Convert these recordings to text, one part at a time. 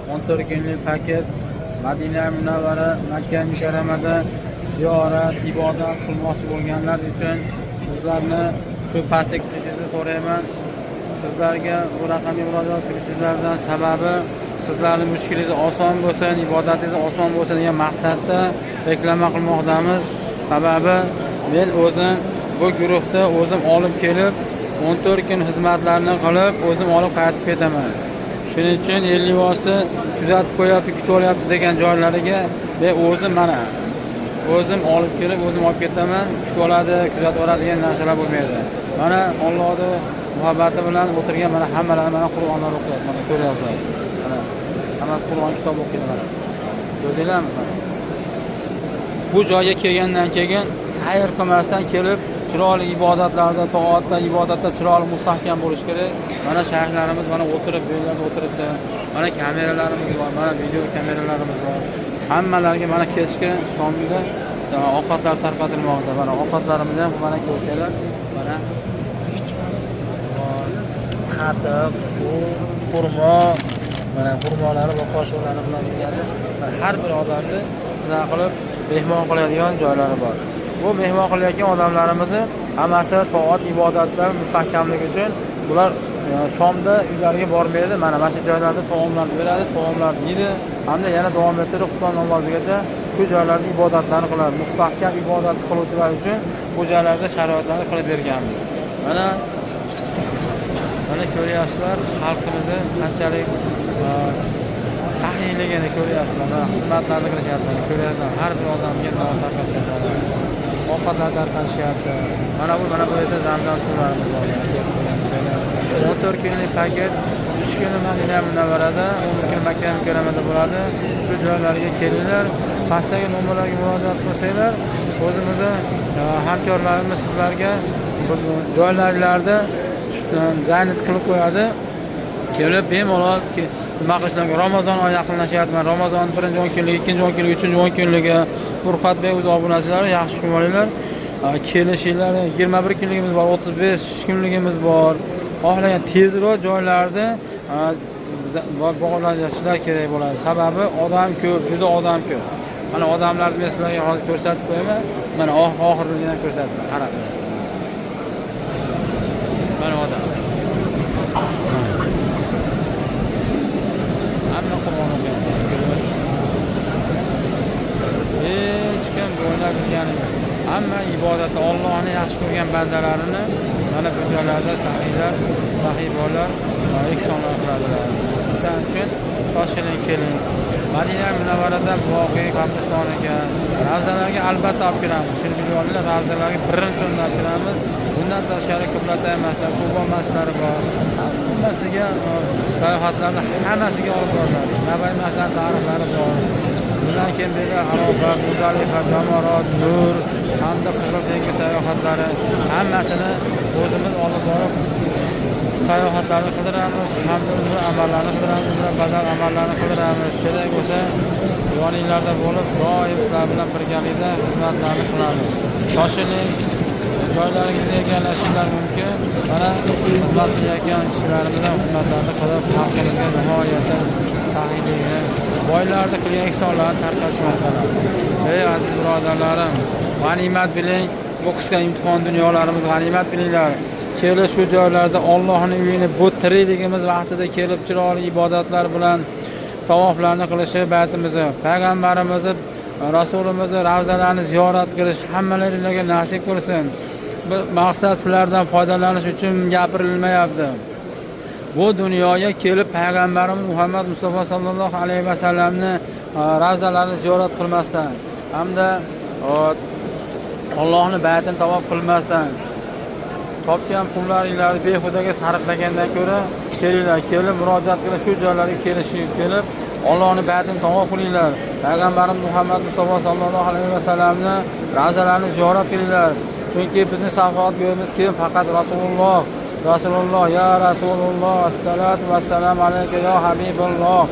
14 kunlik paket Madina Munavvara Makka Mukarramada ziyorat, ibodat qilmoqchi bo'lganlar uchun sizlarni shu pastga kirishingizni so'rayman. Sizlarga bu raqamga murojaat qilishingizlardan sababi sizlarning mushkulingiz oson bo'lsin, ibodatingiz oson bo'lsin degan maqsadda reklama qilmoqdamiz. Sababi men o'zim bu guruhda o'zim olib kelib 14 kun xizmatlarni qilib o'zim olib qaytib ketaman. Shuning uchun 50 vosti kuzatib qo'yapti, kutib olyapti degan joylariga men o'zim olib kelib o'zim olib ketaman. Kutib oladi, kuzatib oladi degan narsalar bo'lmaydi. Mana Allohning muhabbati bilan o'tirgan mana hammalari mana Qur'onlar o'qiyapti. Mana ko'ryapsizlar. Mana hamma Qur'on kitob o'qiydilar. Ko'rdinglarmi? Bu joyga kelgandan keyin xayr qilmasdan kelib chiroyli ibodatlarda, toatda, ibodatda chiroyli mustahkam bo'lish kerak. Mana shayxlarimiz mana o'tirib, bu yerda o'tiribdi. Mana kameralarimiz bor, mana video kameralarimiz bor. Hammalariga mana kechki shomda ovqatlar tarqatilmoqda. Mana ovqatlarimizni ham mana ko'rsanglar, mana qatiq, xurmo, mana xurmolari va qoshiqlari bilan keladi. Har bir odamni nima qilib mehmon qiladigan joylari bor. Bu mehmon qilayotgan odamlarimizni hammasi toat, ibodatda mustahkamlik uchun bular shomda uylariga bormaydi. Mana shu joylarda taomlar beradi, taomlar yeydi, hamda yana davom ettirib Xudo namozigacha shu joylarda ibodatlarni qiladi. Mustahkam ibodat qiluvchilar uchun bu joylarda sharoitlarni qilib berganmiz. Mana ko'ryapsizlar, xalqimizni qanchalik sahiyligini ko'ryapsizlar. Xizmatlarni qilishyapti. Ko'ryapsizlar, har bir odamga non tarqatishyapti. Ovqatlar tarqatishyapti. Mana bu yerda zamzam suvlarimiz bor. 14 kunlik paket 3 kun Madina Munavvarada, 10 kun Makka Mukarramada bo'ladi. Shu joylarga kelinglar. Pastdagi nomerlarga murojaat qilsanglar, o'zimizni hamkorlarimiz sizlarga joylarlarda zaynat qilib qo'yadi. Kelib bemalol nima qilishlarga Ramazon oyi yaqinlashyapti. Ramazon 1-10 kunlik, 2-10 kunlik, 3-10 kunligi Furqatbek o'z obunachilari yaxshi tushuninglar. Kelishinglar 21 kunligimiz bor, 35 kunligimiz bor. Xohlagan tezroq joylarda bog'lashlar kerak bo'ladi. Sababi odam ko'p, juda odam ko'p. Mana odamlarni men sizlarga hozir ko'rsatib qo'yaman. Mana oxirgidan ko'rsataman. Qarab. Mana odam. Hamma Qur'on o'qiyapti. Hech kim o'ylab bilgani yo'q. Hamma ibodatda Allohni yaxshi ko'rgan bandalarini mana bu joylarda sahiy bolalar ehsonlar qiladilar. Shuning uchun shoshiling keling. Madina Munavvarada voqea qabristoniga, ravzalarga albatta olib kiramiz. Shuni bilib olinglar, ravzalarga birinchi o'rinda olib kiramiz. Bundan tashqari ko'plab emaslar, Qurbon masjidlari bor. Hammasiga sayohatlarni hammasiga olib boriladi. Nabay masjid tarixlari bor. Bundan keyin beri Arafat, Muzdalifa, Jamorot, Nur hamda Qizil dengiz sayohatlari hammasini o'zimiz olib borib sayohatlarni qildiramiz, hamda umra amallarni qildiramiz, umra badal amallarni qildiramiz. Kerak bo'lsa yoninglarda bo'lib doim sizlar bilan birgalikda xizmatlarni qilamiz. Shoshiling, joylaringizni egallashinglar mumkin. Mana xizmat qilayotgan kishilarimizdan xizmatlarni qilib xalqimizga nihoyatda sahiyligini, boylarni qilgan ehsonlarni tarqatishmoqdalar. Ey aziz birodarlarim, g'animat biling, bu qisqa imtihon dunyolarimiz g'animat bilinglar. Kelib shu joylarda Allohning uyini bu tirikligimiz vaqtida kelib chiroyli ibodatlar bilan tavoflarni qilishi, baytimizni, payg'ambarimizni, rasulimizni ravzalarni ziyorat qilish hammalaringizga nasib qilsin. Bu maqsad sizlardan foydalanish uchun gapirilmayapti. Bu dunyoga kelib payg'ambarimiz Muhammad Mustafa sallallohu alayhi va sallamni ravzalarini ziyorat qilmasdan hamda Allohning baytini tavof qilmasdan topgan pullaringizni behudaga sarflagandan ko'ra kelinglar, kelib murojaat qilib shu joylarga kelib Allohning baytini tavof qilinglar. Payg'ambarimiz Muhammad Mustafa sallallohu alayhi va sallamni ravzalarini ziyorat qilinglar. Chunki bizning safoat yo'limiz kim? Faqat Rasululloh. Ya Rasululloh, assalatu vassalamu alayka ya Habibulloh.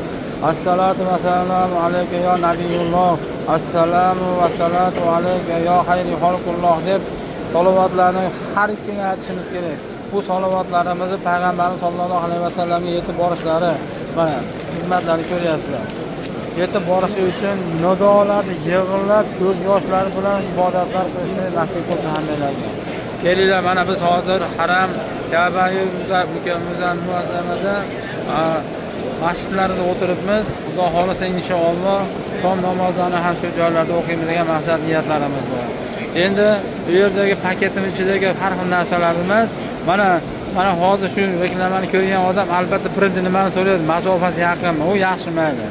Assalatu vassalamu alayka ya Nabiyulloh. Assalomu vassalatu alayka ya xayri xalqulloh deb salovatlarni har ikkiga aytishimiz kerak. Bu salovatlarimizni payg'ambarimiz sollallohu alayhi vasallamga yetib borishlari mana xizmatlarni ko'ryapsizlar. Yetib borishi uchun nidolarni yig'inlab, ko'z yoshlari bilan ibodatlar qilishni nasib qilsin hammalarga. Kelinglar, mana biz hozir Haram, Ka'bayi muazzamada masjidlarida o'tiribmiz. Xudo xolasa inshaalloh som namozlarini ham shu joylarda o'qiymiz degan maqsad niyatlarimiz bor. Endi bu yerdagi paketim ichidagi har xil narsalar emas. Mana hozir shu reklamani ko'rgan odam albatta birinchi nimani so'raydi? Masofasi yaqinmi? U yaxshi mayli.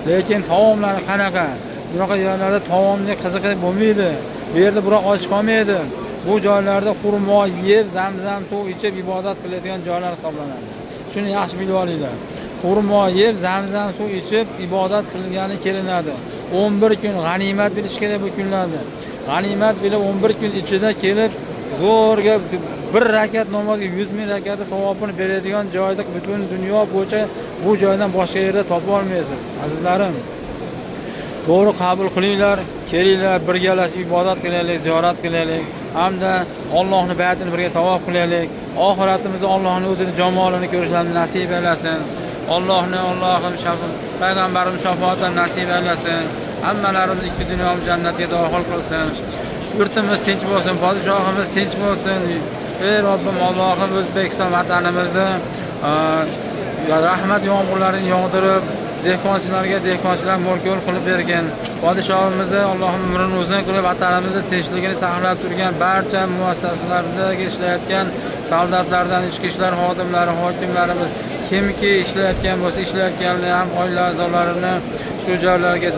Lekin taomlari qanaqa? Bunaqa joylarda taomni qiziqib bo'lmaydi. Bu yerda biroq och qolmaydi. Bu joylarda xurmo yeb, zamzam suv ichib ibodat qiladigan joylar hisoblanadi. Shuni yaxshi bilib olinglar. Xurmo yeb, zamzam suv ichib ibodat qilgani kelinadi. 11 kun g'animat bilish kerak bu kunlarda. G'animat bilib 11 kun ichida kelib zo'rga bir rakat namozga 100,000 rakatda savobini beradigan joyda butun dunyo bo'yicha bu joydan boshqa yerda topa olmaysiz. Azizlarim, to'g'ri qabul qilinglar, kelinglar, birgalashib ibodat qilaylik, ziyorat qilaylik, hamda Allohning baytini birga tavof qilaylik. Oxiratimizni Allohning o'zining jamolini ko'rishlarni nasib aylasin. Allohim payg'ambarim shafoatini nasib aylasin. Hammalarimiz ikki dunyomiz jannatga daxil qilsin. Yurtimiz tinch bo'lsin, podshohimiz tinch bo'lsin. Ey Robbim, Allohim O'zbekiston vatanimizda rahmat yomg'irlarini yog'dirib, dehqonchilar mo'l-ko'l qilib bergin. Podshohimizni Allohim umrini uzun qilib, vatanimizni tinchligini saqlab turgan barcha muassasalarda ishlayotgan soldatlardan, ichki ishlar xodimlari, hokimlarimiz kimki ishlayotgan bo'lsa, ishlayotganlar ham oila a'zolarini shu joylarga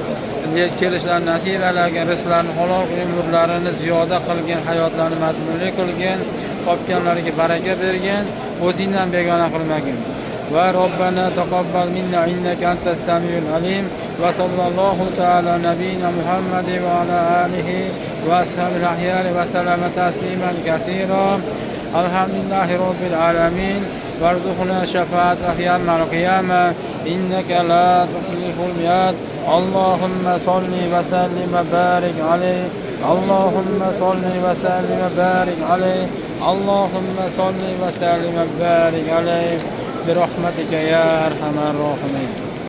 kelishlarini nasib aylagan, rizqlarini halol qilgan, umrlarini ziyoda qilgan, hayotlarini mazmunli qilgan, topganlariga baraka bergan, o'zingdan begona qilmagin. Va Robbana taqabbal minna innaka antas samiul alim va sallallohu ta'ala nabiyina Muhammad va ala alihi va ashabil ahyar va salama tasliman kaseera. Alhamdulillahi robbil alamin. Warzuqna shafaat yawmal qiyamah innaka la tukhliful mi'ad. Allahumma salli wa sallim wa barik alayhi. Allahumma salli wa sallim wa barik alayhi. Allahumma salli wa sallim wa barik alayhi. برحمتك يا أرحم الراحمين.